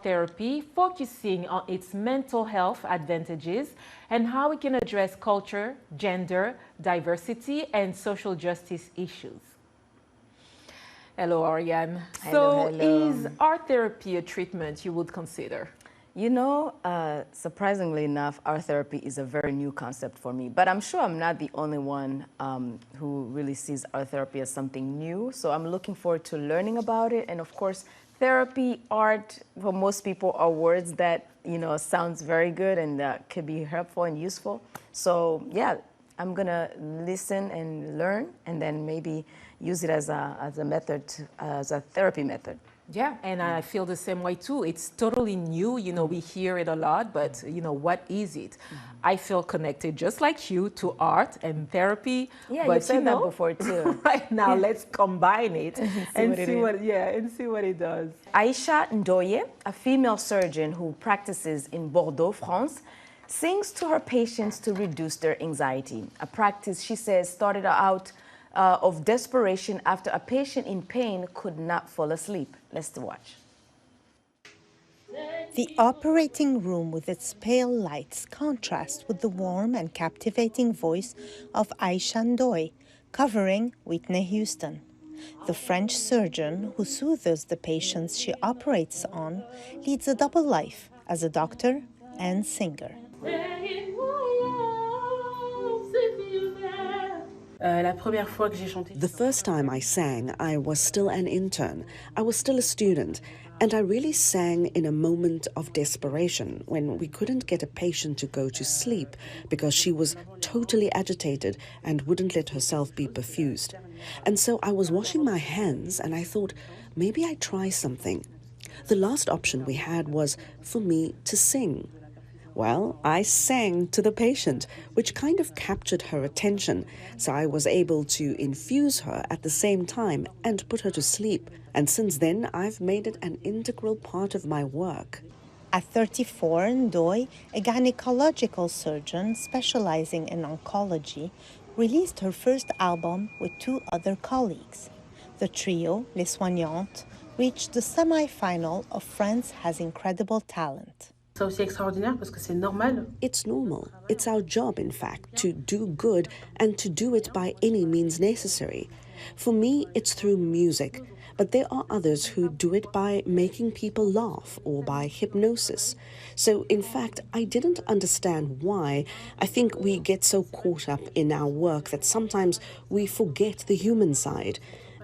therapy, focusing on its mental health advantages and how it can address culture, gender, diversity, and social justice issues. Hello, Ariane. Hello, hello. Is art therapy a treatment you would consider? You know, surprisingly enough, art therapy is a very new concept for me, but I'm sure I'm not the only one who really sees art therapy as something new. So I'm looking forward to learning about it. And of course, therapy, art, for most people are words that, you know, sounds very good and could be helpful and useful. So yeah, I'm gonna listen and learn and then maybe use it as a method, as a therapy method. Yeah, and I feel the same way too. It's totally new, you know, we hear it a lot, but you know, what is it? I feel connected just like you to art and therapy. Yeah, but you said that before too. Right now, let's combine it and see what it does. Aisha Ndoye, a female surgeon who practices in Bordeaux, France, sings to her patients to reduce their anxiety. A practice, she says, started out of desperation after a patient in pain could not fall asleep. Let's watch. The operating room with its pale lights contrasts with the warm and captivating voice of Aisha Ndoye, covering Whitney Houston. The French surgeon who soothes the patients she operates on leads a double life as a doctor and singer. The first time I sang, I was still an intern. I was still a student, and I really sang in a moment of desperation when we couldn't get a patient to go to sleep because she was totally agitated and wouldn't let herself be perfused. And so I was washing my hands and I thought, maybe I'd try something. The last option we had was for me to sing. Well, I sang to the patient, which kind of captured her attention, so I was able to infuse her at the same time and put her to sleep. And since then, I've made it an integral part of my work. At 34, Ndoye, a gynecological surgeon specializing in oncology, released her first album with two other colleagues. The trio, Les Soignantes, reached the semi-final of France Has Incredible Talent. It's normal. It's our job, in fact, to do good and to do it by any means necessary. For me, it's through music, but there are others who do it by making people laugh or by hypnosis. So, in fact, I didn't understand why. I think we get so caught up in our work that sometimes we forget the human side.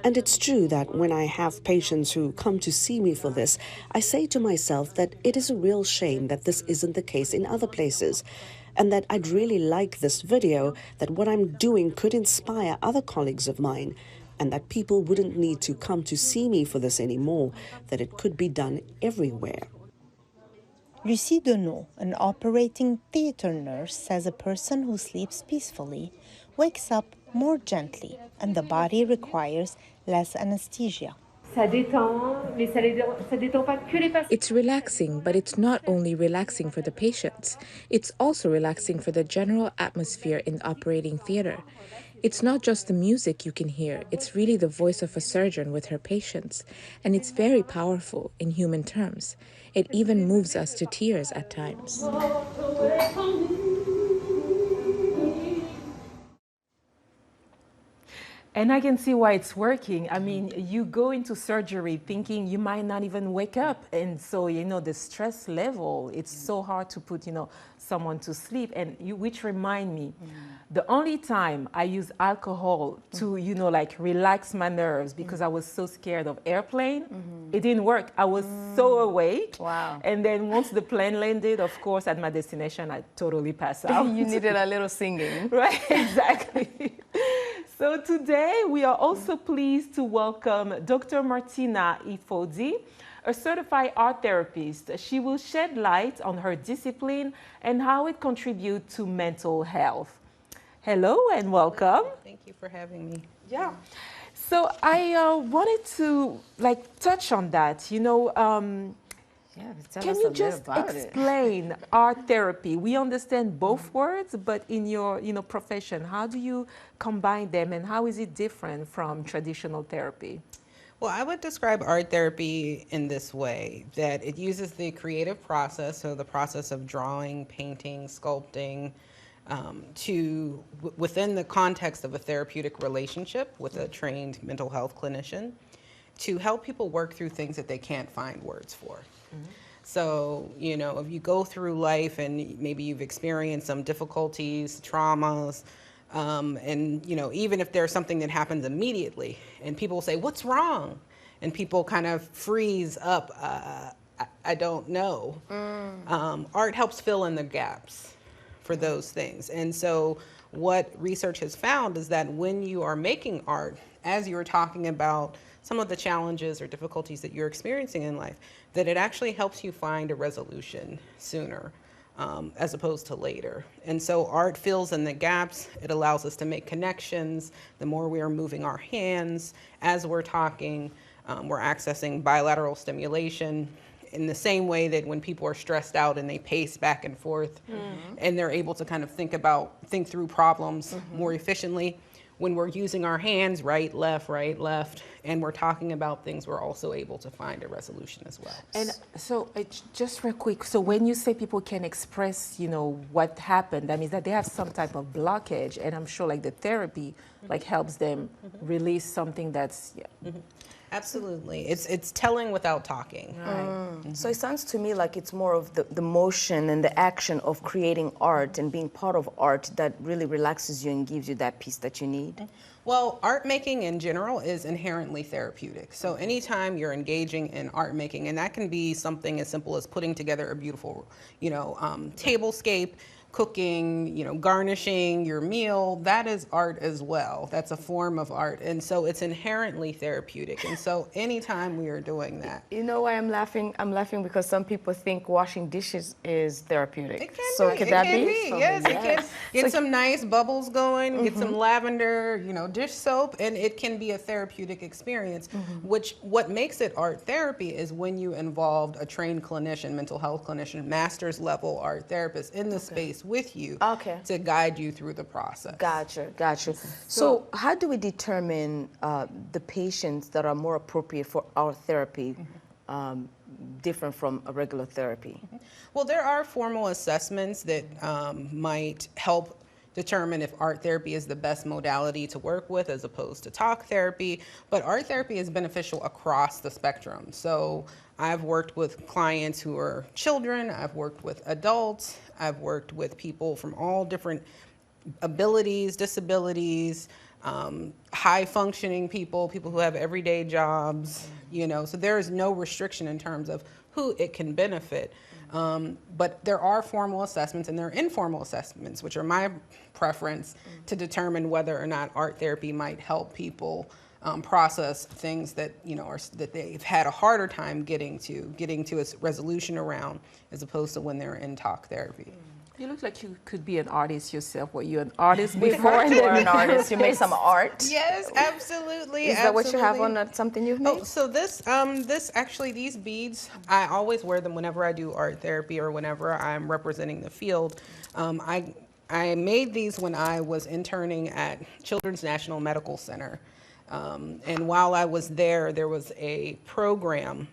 And it's true that when I have patients who come to see me for this, I say to myself that it is a real shame that this isn't the case in other places, and that I'd really like this video, that what I'm doing could inspire other colleagues of mine, and that people wouldn't need to come to see me for this anymore, that it could be done everywhere. Lucie Deneau, an operating theater nurse, says a person who sleeps peacefully wakes up more gently, and the body requires less anesthesia. It's relaxing, but it's not only relaxing for the patients. It's also relaxing for the general atmosphere in the operating theater. It's not just the music you can hear, it's really the voice of a surgeon with her patients. And it's very powerful in human terms. It even moves us to tears at times. And I can see why it's working. I mean, you go into surgery thinking you might not even wake up. And so, you know, the stress level, it's so hard to put, you know, someone to sleep. And which remind me, the only time I use alcohol to, you know, like relax my nerves because I was so scared of airplane, it didn't work. I was so awake. Wow. And then once the plane landed, of course, at my destination, I totally passed out. You needed a little singing. Right, exactly. So today we are also pleased to welcome Dr. Martina Efodzi, a certified art therapist. She will shed light on her discipline and how it contributes to mental health. Hello and welcome. Thank you for having me. Yeah. So I wanted to touch on that. You know, can you just explain art therapy? We understand both words, but in your profession, how do you combine them and how is it different from traditional therapy? Well, I would describe art therapy in this way, that it uses the creative process, so the process of drawing, painting, sculpting, within the context of a therapeutic relationship with a trained mental health clinician, to help people work through things that they can't find words for. So, you know, if you go through life and maybe you've experienced some difficulties, traumas, and, you know, even if there's something that happens immediately and people say, what's wrong? And people kind of freeze up, I don't know. Art helps fill in the gaps for those things. And so what research has found is that when you are making art, as you were talking about some of the challenges or difficulties that you're experiencing in life, that it actually helps you find a resolution sooner as opposed to later. And so art fills in the gaps. It allows us to make connections. The more we are moving our hands as we're talking, we're accessing bilateral stimulation in the same way that when people are stressed out and they pace back and forth and they're able to kind of think through problems more efficiently. When we're using our hands, right, left, and we're talking about things, we're also able to find a resolution as well. And so, just real quick, so when you say people can express, you know, what happened, that means that they have some type of blockage, and I'm sure like the therapy like helps them release something that's, Absolutely. It's telling without talking. Right. So it sounds to me like it's more of the motion and the action of creating art and being part of art that really relaxes you and gives you that peace that you need. Well, art making in general is inherently therapeutic. So anytime you're engaging in art making, and that can be something as simple as putting together a beautiful, you know, tablescape, cooking, you know, garnishing your meal, that is art as well. That's a form of art. And so it's inherently therapeutic. And so anytime we are doing that. You know why I'm laughing? I'm laughing because some people think washing dishes is therapeutic. It can so be. could It that can be? be. Yes, it can. Get some nice bubbles going, get some lavender, you know, dish soap, and it can be a therapeutic experience, which what makes it art therapy is when you involved a trained clinician, mental health clinician, master's level art therapist in the space with you to guide you through the process. Gotcha. So how do we determine the patients that are more appropriate for our therapy, different from a regular therapy? Well, there are formal assessments that might help determine if art therapy is the best modality to work with as opposed to talk therapy, but art therapy is beneficial across the spectrum. So I've worked with clients who are children, I've worked with adults, I've worked with people from all different abilities, disabilities, high functioning people who have everyday jobs, you know, so there is no restriction in terms of who it can benefit. But there are formal assessments and there are informal assessments, which are my preference to determine whether or not art therapy might help people process things that, you know, that they've had a harder time getting to a resolution around, as opposed to when they're in talk therapy. You look like you could be an artist yourself. Were you an artist before? And you are an artist. You made some art. Yes, absolutely. Is that what you have on something you've made? Oh, so these beads, I always wear them whenever I do art therapy or whenever I'm representing the field. I made these when I was interning at Children's National Medical Center. And while I was there was a program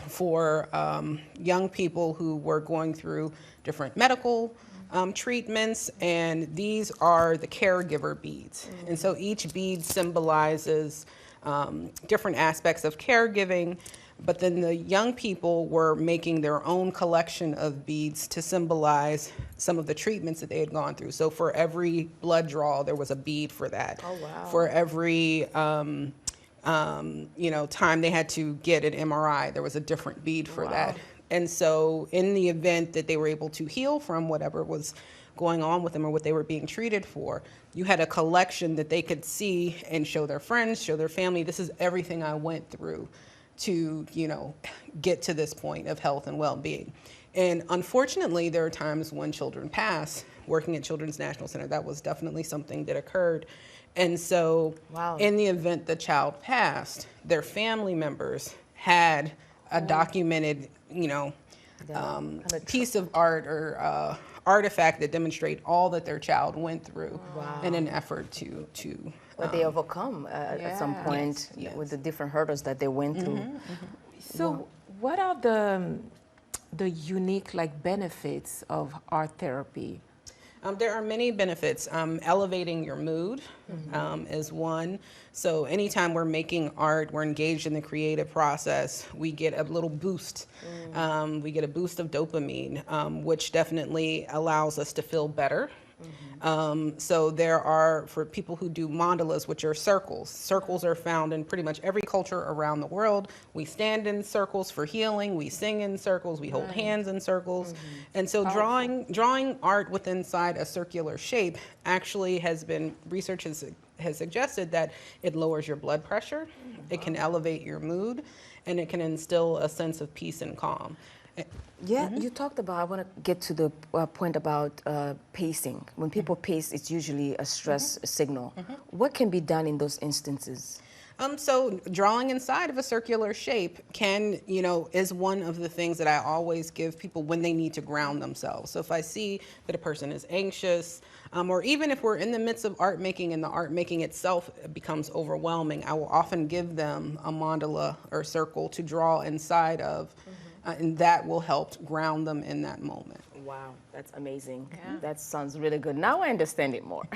for young people who were going through different medical treatments, and these are the caregiver beads. And so each bead symbolizes different aspects of caregiving, but then the young people were making their own collection of beads to symbolize some of the treatments that they had gone through. So for every blood draw, there was a bead for that. Oh, wow. For every you know, time they had to get an MRI, there was a different bead for that. And so in the event that they were able to heal from whatever was going on with them or what they were being treated for, you had a collection that they could see and show their friends, show their family, this is everything I went through to, you know, get to this point of health and well-being. And unfortunately, there are times when children pass. Working at Children's National Center, that was definitely something that occurred. And so in the event the child passed, their family members had a documented, you know, piece of art or artifact that demonstrate all that their child went through in an effort to what they overcome at some point with the different hurdles that they went through. So what are the unique benefits of art therapy? There are many benefits. Elevating your mood is one. So anytime we're making art, we're engaged in the creative process, we get a little boost. We get a boost of dopamine, which definitely allows us to feel better. So there are, for people who do mandalas, which are circles. Circles are found in pretty much every culture around the world. We stand in circles for healing. We sing in circles. We hold hands in circles. And so drawing art within inside a circular shape actually has been, research has suggested that it lowers your blood pressure. It can elevate your mood, and it can instill a sense of peace and calm. Yeah, you talked about, I want to get to the point about pacing. When people pace, it's usually a stress signal. What can be done in those instances? So drawing inside of a circular shape can, is one of the things that I always give people when they need to ground themselves. So if I see that a person is anxious, or even if we're in the midst of art making and the art making itself becomes overwhelming, I will often give them a mandala or circle to draw inside of. And that will help ground them in that moment. Wow, that's amazing. Yeah. That sounds really good. Now I understand it more.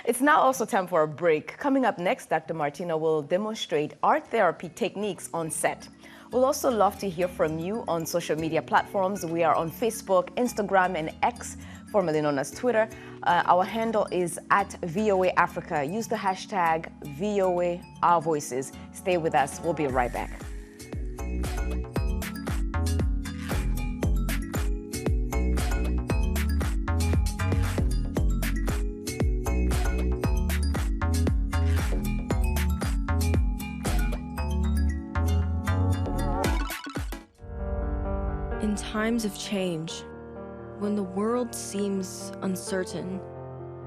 It's now also time for a break. Coming up next, Dr. Martina will demonstrate art therapy techniques on set. We'll also love to hear from you on social media platforms. We are on Facebook, Instagram, and X, formerly known as Twitter. Our handle is @VOA Africa. Use the hashtag VOA Our Voices. Stay with us. We'll be right back. In times of change, when the world seems uncertain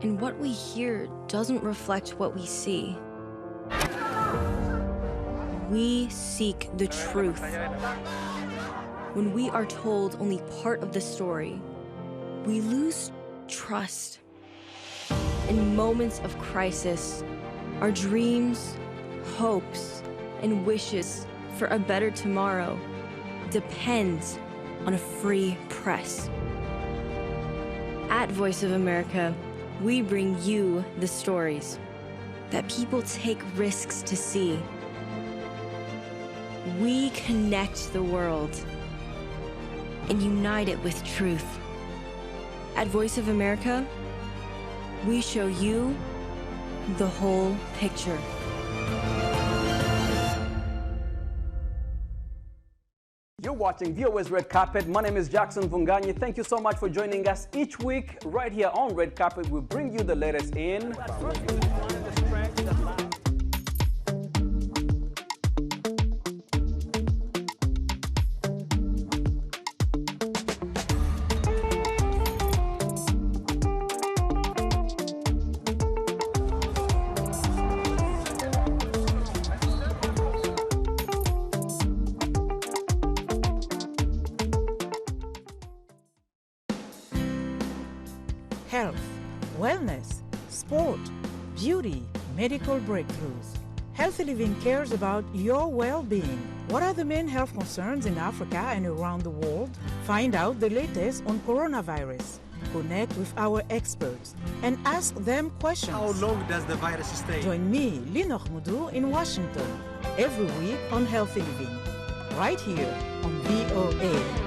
and what we hear doesn't reflect what we see, we seek the truth. When we are told only part of the story, we lose trust. In moments of crisis, our dreams, hopes, and wishes for a better tomorrow depends on a free press. At Voice of America, we bring you the stories that people take risks to see. We connect the world and unite it with truth. At Voice of America, we show you the whole picture. You're watching VOA's Red Carpet. My name is Jackson Vunganye. Thank you so much for joining us each week right here on Red Carpet. We bring you the latest in health, wellness, sport, beauty, medical breakthroughs. Healthy Living cares about your well-being. What are the main health concerns in Africa and around the world? Find out the latest on coronavirus. Connect with our experts and ask them questions. How long does the virus stay? Join me, Linor Moudou, in Washington, every week on Healthy Living, right here on VOA.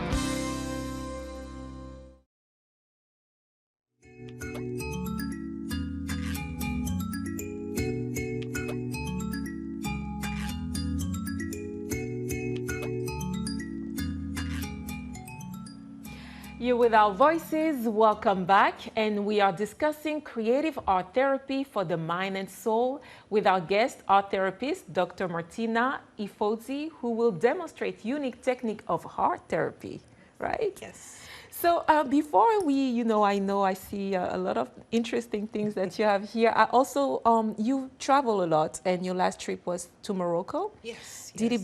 You're with Our Voices. Welcome back. And we are discussing creative art therapy for the mind and soul with our guest, art therapist, Dr. Martina Efodzi, who will demonstrate unique technique of art therapy, right? Yes. So before we, I know I see a lot of interesting things that you have here. I also, you travel a lot, and your last trip was to Morocco. Yes. Did it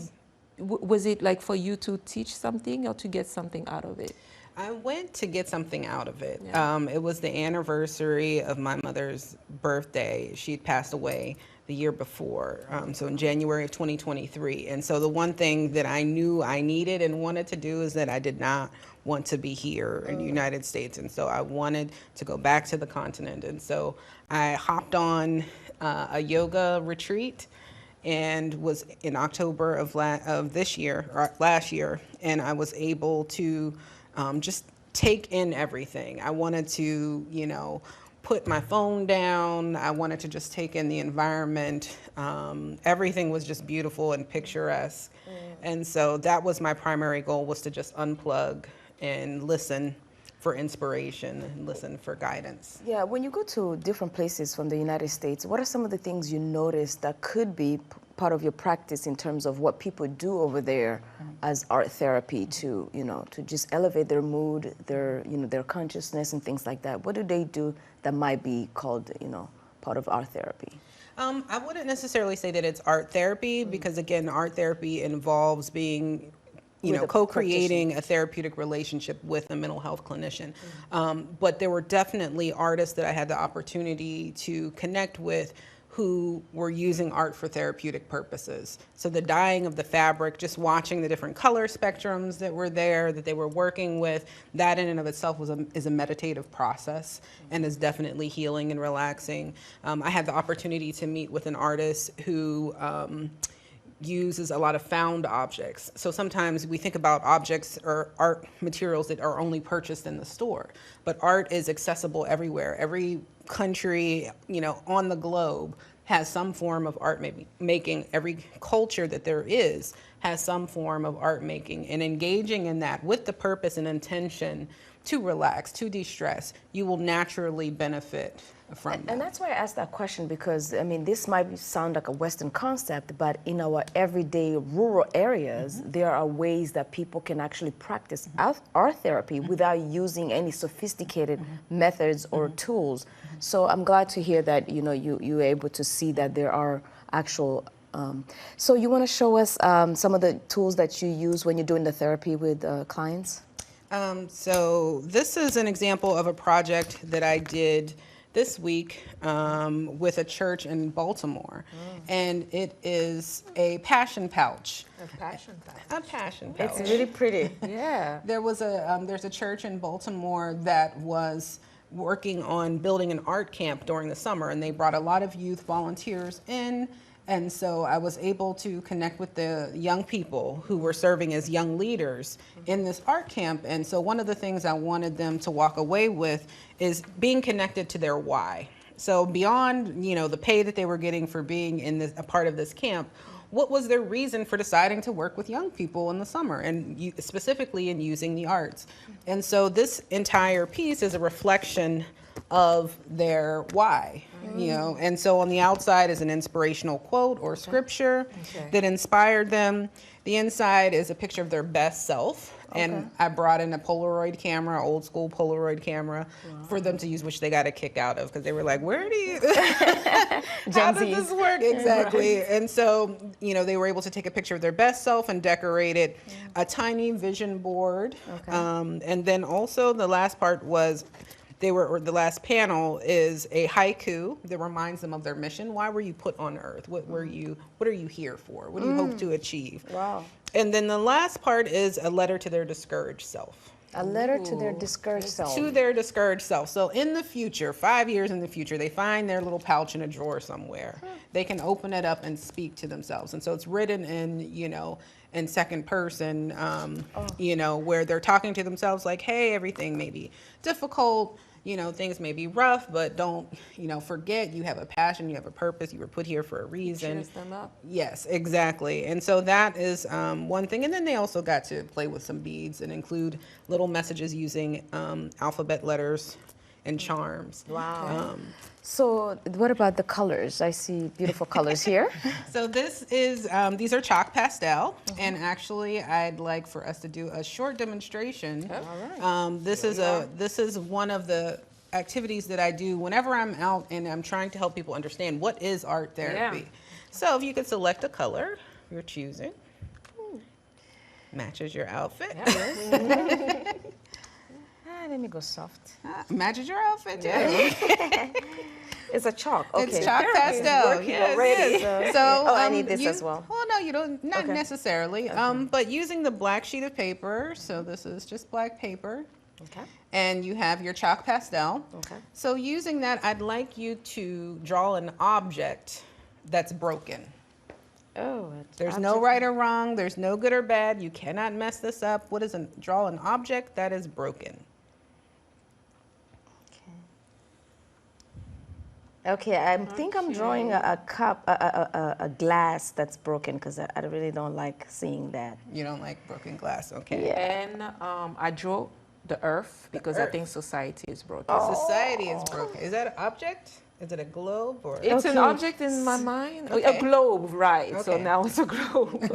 was it like for you to teach something or to get something out of it? I went to get something out of it. Yeah. It was the anniversary of my mother's birthday. She'd passed away the year before, so in January of 2023. And so the one thing that I knew I needed and wanted to do is that I did not want to be here in the United States. And so I wanted to go back to the continent. And so I hopped on a yoga retreat and was in October of this year, or last year, and I was able to just take in everything. I wanted to, you know, put my phone down. I wanted to just take in the environment. Everything was just beautiful and picturesque. And so that was my primary goal, was to just unplug and listen for inspiration and listen for guidance. Yeah, when you go to different places from the United States, what are some of the things you notice that could be part of your practice in terms of what people do over there as art therapy to, you know, to just elevate their mood, their, you know, their consciousness and things like that? What do they do that might be called, you know, part of art therapy? I wouldn't necessarily say that it's art therapy because, again, art therapy involves being, you know, co-creating a therapeutic relationship with a mental health clinician. But there were definitely artists that I had the opportunity to connect with who were using art for therapeutic purposes. So the dyeing of the fabric, just watching the different color spectrums that were there, that they were working with, that in and of itself is a meditative process and is definitely healing and relaxing. I had the opportunity to meet with an artist who uses a lot of found objects. So sometimes we think about objects or art materials that are only purchased in the store, but art is accessible everywhere. Every country, you know, on the globe has some form of art making. Every culture that there is has some form of art making, and engaging in that with the purpose and intention to relax, to de-stress, you will naturally benefit from that. And that's why I asked that question, because I mean, this might sound like a Western concept, but in our everyday rural areas, there are ways that people can actually practice art therapy without using any sophisticated methods or tools. So I'm glad to hear that, you know, you're able to see that there are actual. So you want to show us some of the tools that you use when you're doing the therapy with clients? So this is an example of a project that I did this week with a church in Baltimore. And it is a passion pouch. A passion pouch. A passion pouch. It's really pretty. Yeah. There's a church in Baltimore that was working on building an art camp during the summer, and they brought a lot of youth volunteers in. And so I was able to connect with the young people who were serving as young leaders in this art camp. And so one of the things I wanted them to walk away with is being connected to their why. So beyond, you know, the pay that they were getting for being in a part of this camp, what was their reason for deciding to work with young people in the summer, and specifically in using the arts? And so this entire piece is a reflection of their why, you know. And so on the outside is an inspirational quote or scripture that inspired them. The inside is a picture of their best self. And I brought in a Polaroid camera, old school Polaroid camera, for them to use, which they got a kick out of, because they were like, where do you, how does this work? Exactly. And so, you know, they were able to take a picture of their best self and decorate it, a tiny vision board. And then also the last part was, the last panel is a haiku that reminds them of their mission. Why were you put on earth? What are you here for? What do you hope to achieve? Wow. And then the last part is a letter to their discouraged self. A letter to their discouraged self. To their discouraged self. So in the future, 5 years in the future, they find their little pouch in a drawer somewhere. They can open it up and speak to themselves. And so it's written in, you know, in second person, you know, where they're talking to themselves like, hey, everything may be difficult, you know, things may be rough, but don't, you know, forget you have a passion, you have a purpose, you were put here for a reason. Cheers them up. Yes, exactly. And so that is one thing. And then they also got to play with some beads and include little messages using alphabet letters and charms. Wow. So what about the colors? I see beautiful colors here. So this is, these are chalk pastel, and actually I'd like for us to do a short demonstration. All right. This is one of the activities that I do whenever I'm out and I'm trying to help people understand what is art therapy. So if you could select a color you're choosing, Matches your outfit. Let me go soft. Matches your outfit too. It's a chalk. Okay. It's chalk pastel. Yes. So I need this as well. Well, no, you don't. Not necessarily. But using the black sheet of paper. So this is just black paper. Okay. And you have your chalk pastel. Okay. So using that, I'd like you to draw an object that's broken. Oh. There's no right or wrong. There's no good or bad. You cannot mess this up. What is draw an object that is broken? Okay, I think I'm drawing a cup, a glass that's broken because I really don't like seeing that. You don't like broken glass, okay. Yeah. And I draw the earth because I think society is broken. Society is broken. Is that an object? Is it a globe or? It's an object in my mind. A globe, right. So now it's a globe.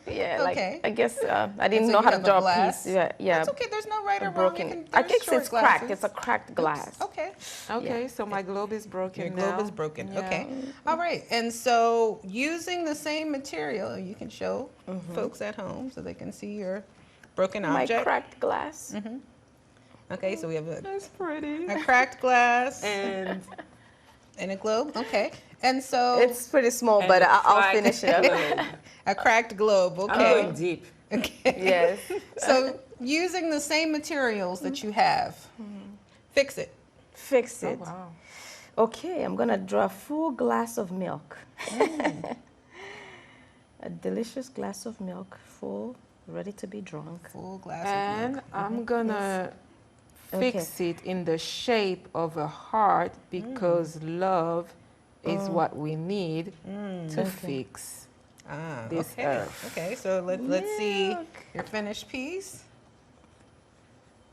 Yeah, like, I guess I didn't know how to draw a piece. Yeah. That's okay, there's no right or broken. wrong. I guess it's cracked. It's a cracked glass. Okay. Okay, so my globe is broken Your globe is broken, okay. All right, and so using the same material, you can show folks at home so they can see your broken object. My cracked glass. Okay, so we have That's pretty. a cracked glass. And a globe, okay. And so it's pretty small, but I'll finish it up. A cracked globe, okay. I'm going deep. Okay. Yes. So using the same materials that you have, fix it. Fix it. Oh, wow. Okay, I'm gonna draw a full glass of milk. A delicious glass of milk, full, ready to be drunk. Full glass of And milk. I'm gonna fix it in the shape of a heart because love is what we need to fix this earth. Okay, so let's see your finished piece.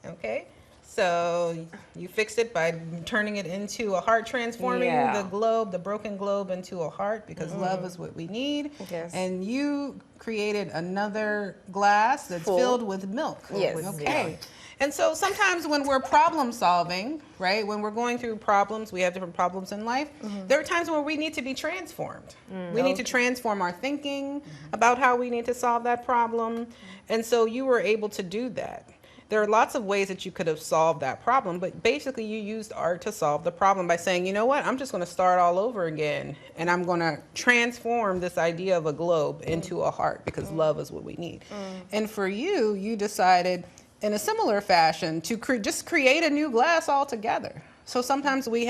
Okay, so you fixed it by turning it into a heart, transforming the broken globe into a heart because love is what we need. Yes. And you created another glass that's filled with milk. Yes. Okay. And so sometimes when we're problem solving, right, when we're going through problems, we have different problems in life, there are times where we need to be transformed. We need to transform our thinking about how we need to solve that problem. And so you were able to do that. There are lots of ways that you could have solved that problem, but basically you used art to solve the problem by saying, you know what, I'm just going to start all over again, and I'm going to transform this idea of a globe into a heart because love is what we need. And for you, you decided in a similar fashion to just create a new glass altogether. So sometimes we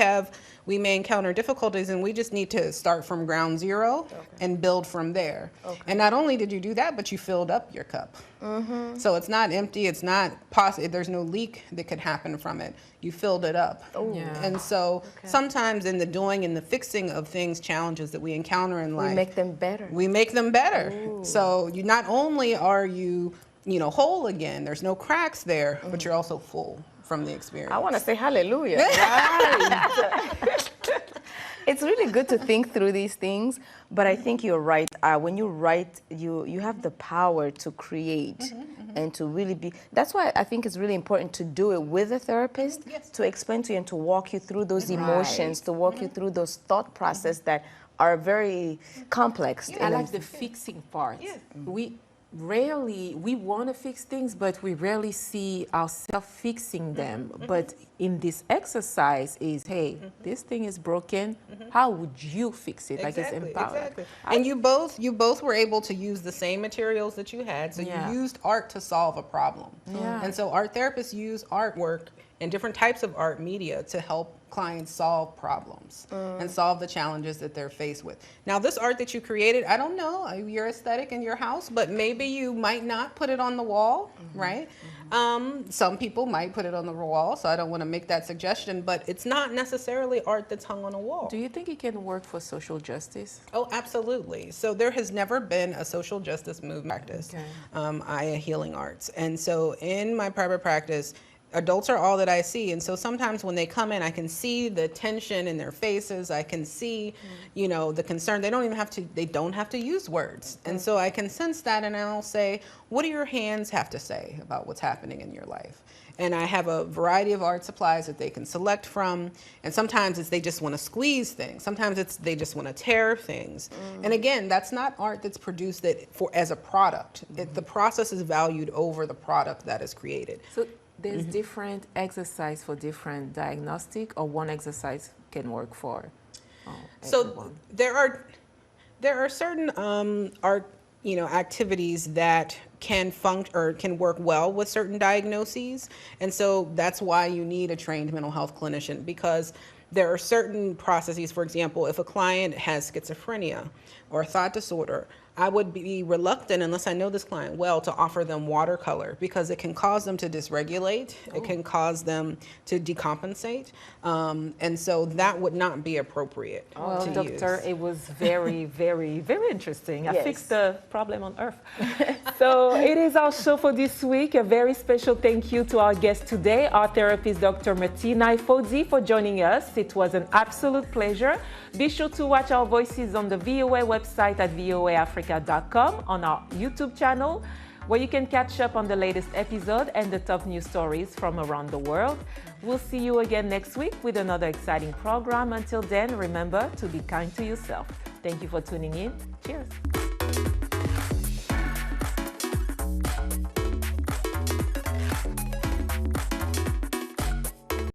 may encounter difficulties and we just need to start from ground zero and build from there. And not only did you do that, but you filled up your cup. So it's not empty, it's not possible, there's no leak that could happen from it. You filled it up. And so sometimes in the doing and the fixing of things, challenges that we encounter in life, We make them better. we make them better. So you not only are you whole again, there's no cracks there, but you're also full from the experience. I want to say hallelujah. It's really good to think through these things, but I think you're right. When you write, you have the power to create and to really be. That's why I think it's really important to do it with a therapist to explain to you and to walk you through those emotions, to walk you through those thought process that are very complex. I like the fixing part. We want to fix things, but we rarely see ourselves fixing them. But in this exercise is, hey, this thing is broken. How would you fix it? Like it's empowering. Exactly. And you both were able to use the same materials that you had. So you used art to solve a problem. And so art therapists use artwork and different types of art media to help clients solve problems and solve the challenges that they're faced with. Now, this art that you created, I don't know your aesthetic in your house, but maybe you might not put it on the wall, right? Some people might put it on the wall, so I don't want to make that suggestion, but it's not necessarily art that's hung on a wall. Do you think it can work for social justice? Oh, absolutely. So there has never been a social justice movement practice, healing arts. And so in my private practice, adults are all that I see. And so sometimes when they come in, I can see the tension in their faces. I can see, you know, the concern. They don't have to use words. And so I can sense that, and I'll say, what do your hands have to say about what's happening in your life? And I have a variety of art supplies that they can select from. And sometimes it's they just want to squeeze things. Sometimes it's they just want to tear things. And again, that's not art that's produced as a product. The process is valued over the product that is created. So there's different exercise for different diagnostic, or one exercise can work for so everyone? there are certain art, you know, activities that can function or can work well with certain diagnoses. And so that's why you need a trained mental health clinician, because there are certain processes. For example, if a client has schizophrenia or a thought disorder, I would be reluctant, unless I know this client well, to offer them watercolor, because it can cause them to dysregulate. It can cause them to decompensate. And so that would not be appropriate Well, to doctor, use. it was very, very, very interesting. I Yes. fixed the problem on earth. So it is our show for this week. A very special thank you to our guest today, art therapist Dr. Martina Efodzi, for joining us. It was an absolute pleasure. Be sure to watch our voices on the VOA website at voaafrica.com, on our YouTube channel, where you can catch up on the latest episode and the top news stories from around the world. We'll see you again next week with another exciting program. Until then, remember to be kind to yourself. Thank you for tuning in. Cheers.